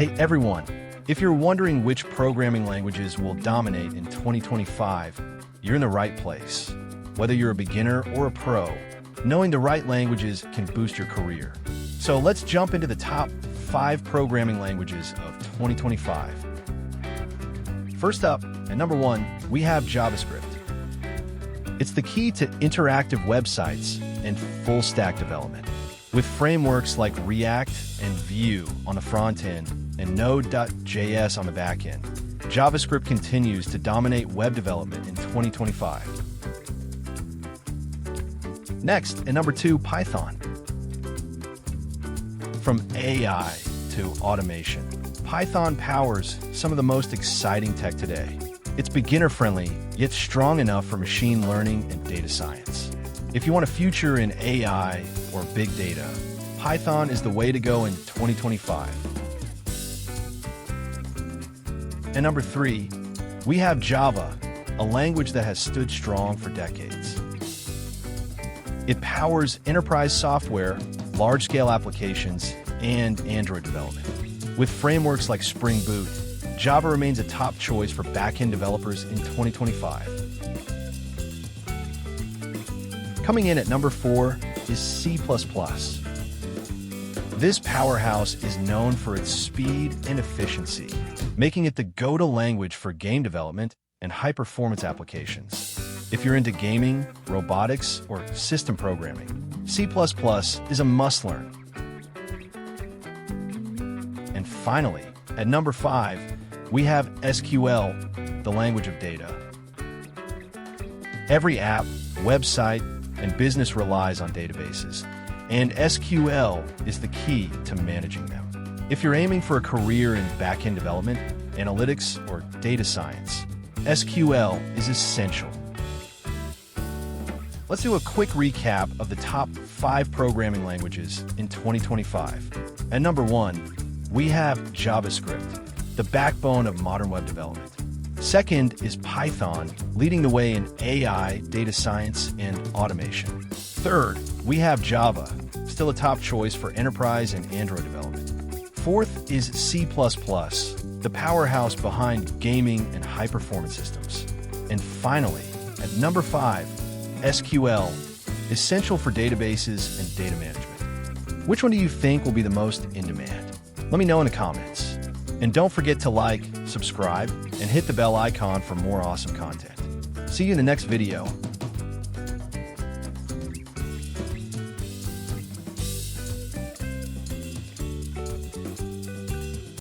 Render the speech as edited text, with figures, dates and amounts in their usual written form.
Hey everyone, if you're wondering which programming languages will dominate in 2025, you're in the right place. Whether you're a beginner or a pro, knowing the right languages can boost your career. So let's jump into the top 5 programming languages of 2025. First up, at number 1, we have JavaScript. It's the key to interactive websites and full-stack development. With frameworks like React and Vue on the front end and Node.js on the back end, JavaScript continues to dominate web development in 2025. Next, at number 2, Python. From AI to automation, Python powers some of the most exciting tech today. It's beginner-friendly, yet strong enough for machine learning and data science. If you want a future in AI or big data, Python is the way to go in 2025. And number 3, we have Java, a language that has stood strong for decades. It powers enterprise software, large-scale applications, and Android development. With frameworks like Spring Boot, Java remains a top choice for back-end developers in 2025. Coming in at number 4 is C++. This powerhouse is known for its speed and efficiency, making it the go-to language for game development and high-performance applications. If you're into gaming, robotics, or system programming, C++ is a must-learn. And finally, at number 5, we have SQL, the language of data. Every app, website, and business relies on databases, and SQL is the key to managing them. If you're aiming for a career in back-end development, analytics, or data science, SQL is essential. Let's do a quick recap of the top 5 programming languages in 2025. At number 1, we have JavaScript, the backbone of modern web development. Second is Python, leading the way in AI, data science, and automation. Third, we have Java, still a top choice for enterprise and Android development. Fourth is C++, the powerhouse behind gaming and high-performance systems. And finally, at number 5, SQL, essential for databases and data management. Which one do you think will be the most in demand? Let me know in the comments. And don't forget to like, subscribe, and hit the bell icon for more awesome content. See you in the next video.